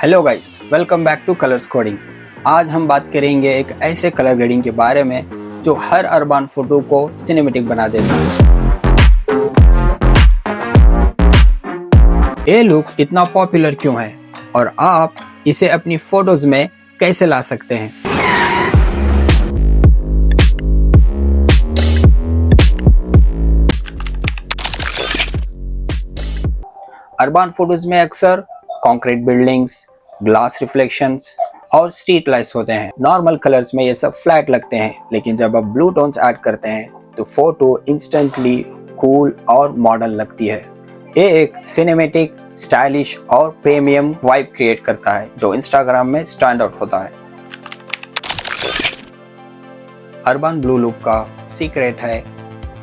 Hello guys, welcome back two colours coding. आज हम बात करेंगे एक ऐसे कलर ग्रेडिंग के बारे में जो हर अर्बन फोटो को सिनेमैटिक बना देता है। ये लुक इतना पॉपुलर क्यों है और आप इसे अपनी फोटोज में कैसे ला सकते हैं? अर्बन फोटोज में अक्सर कंक्रीट बिल्डिंग्स, ग्लास रिफ्लेक्शंस और स्ट्रीट लाइट्स होते हैं। नॉर्मल कलर्स में ये सब फ्लैट लगते हैं, लेकिन जब आप ब्लू टोन्स ऐड करते हैं तो फोटो इंस्टेंटली कूल और मॉडर्न लगती है। ये एक सिनेमैटिक, स्टाइलिश और प्रीमियम वाइब क्रिएट करता है जो इंस्टाग्राम में स्टैंड आउट होता है। अर्बन ब्लू लुक का सीक्रेट है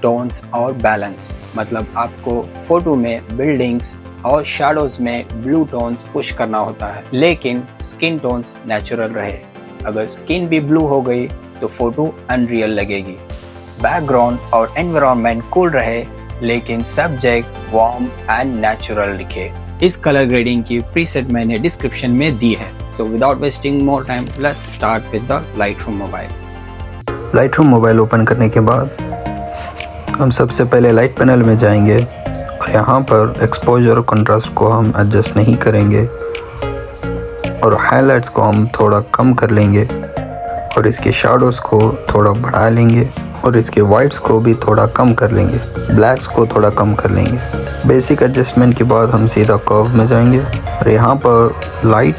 टोन्स और बैलेंस। मतलब आपको फोटो में बिल्डिंग्स और शैडोज में ब्लू टोन्स पुश करना होता है, लेकिन स्किन टोन्स नेचुरल रहे। अगर स्किन भी ब्लू हो गई तो फोटो अनरियल लगेगी। बैकग्राउंड और एनवायरनमेंट कूल रहे, लेकिन सब्जेक्ट वार्म एंड नेचुरल दिखे। इस कलर ग्रेडिंग की प्रीसेट मैंने डिस्क्रिप्शन में दी है। So without wasting more time, let's start with the Lightroom mobile. Lightroom mobile open करने के बाद हम सबसे पहले लाइट पैनल में जाएंगे और यहाँ पर एक्सपोजर और कंट्रास्ट को हम एडजस्ट नहीं करेंगे और हाइलाइट्स को हम थोड़ा कम कर लेंगे और इसके शैडोज़ को थोड़ा बढ़ा लेंगे और इसके वाइट्स को भी थोड़ा कम कर लेंगे, ब्लैक्स को थोड़ा कम कर लेंगे। बेसिक एडजस्टमेंट के बाद हम सीधा कर्व में जाएंगे और यहाँ पर लाइट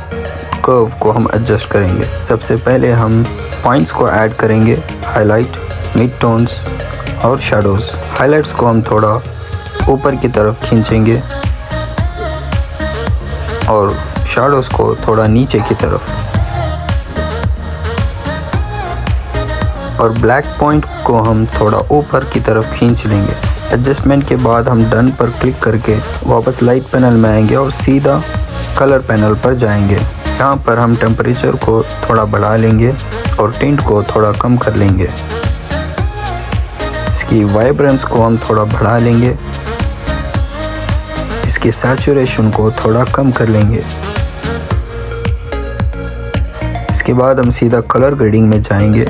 कर्व को हम एडजस्ट करेंगे। सबसे पहले हम पॉइंट्स को ऐड करेंगे, हाईलाइट, मिड टोन्स और शैडोज़। हाइलाइट्स को हम थोड़ा ऊपर की तरफ खींचेंगे और शैडोज़ को थोड़ा नीचे की तरफ, और ब्लैक पॉइंट को हम थोड़ा ऊपर की तरफ खींच लेंगे। एडजस्टमेंट के बाद हम डन पर क्लिक करके वापस लाइट पैनल में आएंगे और सीधा कलर पैनल पर जाएंगे। यहाँ पर हम टेम्परेचर को थोड़ा बढ़ा लेंगे और टिंट को थोड़ा कम कर लेंगे। इसकी वाइब्रेंस को हम थोड़ा बढ़ा लेंगे, इसके सैचुरेशन को थोड़ा कम कर लेंगे। इसके बाद हम सीधा कलर ग्रेडिंग में जाएंगे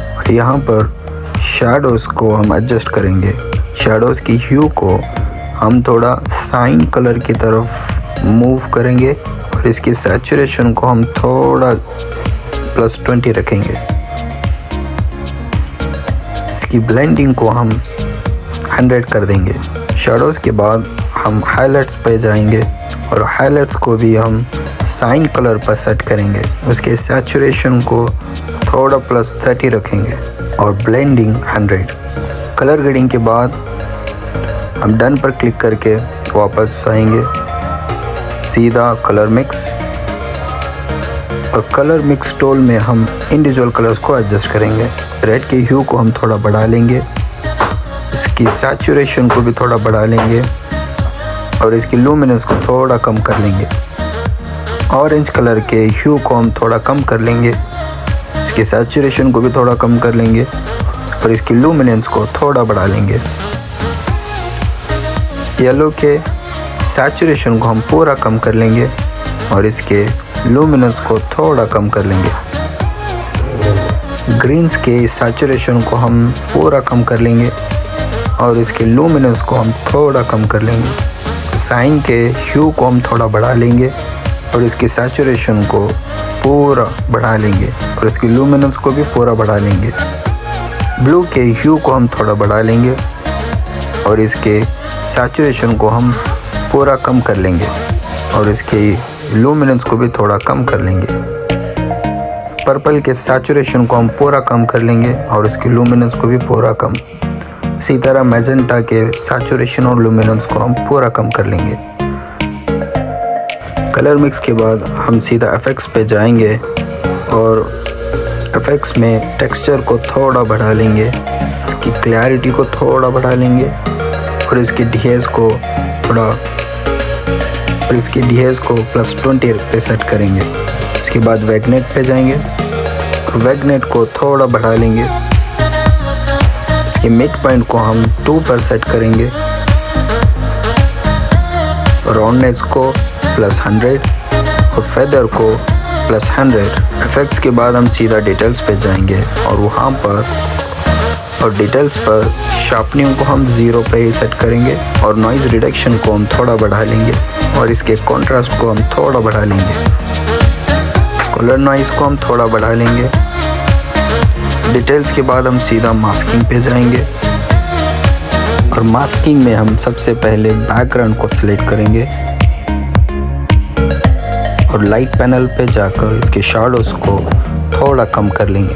और यहाँ पर शैडोज़ को हम एडजस्ट करेंगे। शैडोज़ की ह्यू को हम थोड़ा साइन कलर की तरफ मूव करेंगे और इसकी सैचुरेशन को हम थोड़ा +20 रखेंगे। इसकी ब्लेंडिंग को हम 100 कर देंगे। शैडोज़ के बाद हम हाइलाइट्स पे जाएंगे और हाइलाइट्स को भी हम साइन कलर पर सेट करेंगे। उसके सैचुरेशन को थोड़ा +30 रखेंगे और ब्लेंडिंग 100। कलर ग्रेडिंग के बाद हम डन पर क्लिक करके वापस आएंगे, सीधा कलर मिक्स, और कलर मिक्स टूल में हम इंडिविजुअल कलर्स को एडजस्ट करेंगे। रेड के ह्यू को हम थोड़ा बढ़ा लेंगे, इसकी सैचुरेशन को भी थोड़ा बढ़ा लेंगे और इसकी लुमिनेंस को थोड़ा कम कर लेंगे। ऑरेंज कलर के ह्यू को हम थोड़ा कम कर लेंगे, इसकी सैचुरेशन को भी थोड़ा कम कर लेंगे और इसकी लुमिनेंस को थोड़ा बढ़ा लेंगे। येलो के सैचुरेशन को हम पूरा कम कर लेंगे और इसके लुमिनेंस को थोड़ा कम कर लेंगे। ग्रीन्स के सैचुरेशन को हम पूरा कम कर लेंगे और इसके लुमिनेंस को हम थोड़ा कम कर लेंगे। साइन के ह्यू को हम थोड़ा बढ़ा लेंगे और इसकी सैचुरेशन को पूरा बढ़ा लेंगे और इसकी लुमिनेंस को भी पूरा बढ़ा लेंगे। ब्लू के ह्यू को हम थोड़ा बढ़ा लेंगे और इसके सैचुरेशन को हम पूरा कम कर लेंगे और इसकी लुमिनेंस को भी थोड़ा कम कर लेंगे। पर्पल के सैचुरेशन को हम पूरा कम कर लेंगे और इसकी लुमिनेंस को भी पूरा कम। इसी तरह मैजेंटा के सैचुरेशन और लुमिनेंस को हम पूरा कम कर लेंगे। कलर मिक्स के बाद हम सीधा एफेक्ट्स पे जाएंगे और एफेक्ट्स में टेक्सचर को थोड़ा बढ़ा लेंगे, इसकी क्लैरिटी को थोड़ा बढ़ा लेंगे और इसकी डीएस को +20 पे सेट करेंगे। इसके बाद वैगनेट पे जाएंगे और वैगनेट को थोड़ा बढ़ा लेंगे। इसके मिड पॉइंट को हम 2 पर सेट करेंगे, राउंडनेस को +100 और फेदर को +100। इफेक्ट्स के बाद हम सीधा डिटेल्स पे जाएंगे और वहाँ पर और डिटेल्स पर शार्पनिंग को हम 0 पे ही सेट करेंगे और नॉइज़ रिडक्शन को हम थोड़ा बढ़ा लेंगे और इसके कॉन्ट्रास्ट को हम थोड़ा बढ़ा लेंगे। कलर नॉइज़ को हम थोड़ा बढ़ा लेंगे। डिटेल्स के बाद हम सीधा मास्किंग पे जाएंगे और मास्किंग में हम सबसे पहले बैकग्राउंड को सिलेक्ट करेंगे और लाइट पैनल पे जाकर इसके शैडोज को थोड़ा कम कर लेंगे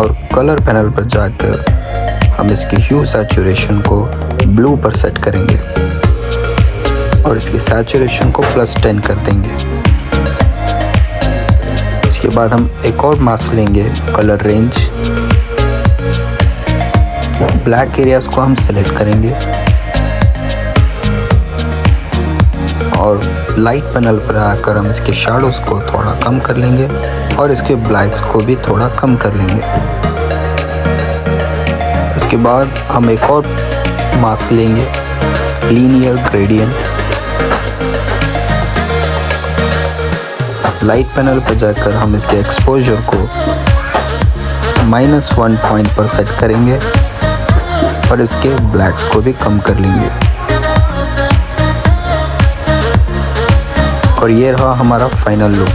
और कलर पैनल पर जाकर हम इसकी ह्यू सैचुरेशन को ब्लू पर सेट करेंगे और इसकी सैचुरेशन को +10 कर देंगे। इसके बाद हम एक और मास्क लेंगे कलर रेंज। ब्लैक एरियाज को हम सिलेक्ट करेंगे और लाइट पैनल पर आकर हम इसके शैडोज को थोड़ा कम कर लेंगे और इसके ब्लैक्स को भी थोड़ा कम कर लेंगे। इसके बाद हम एक और मास्क लेंगे लीनियर ग्रेडियंट। लाइट पैनल पर जाकर हम इसके एक्सपोजर को -1 पॉइंट पर सेट करेंगे और इसके ब्लैक्स को भी कम कर लेंगे। और ये रहा हमारा फाइनल लुक।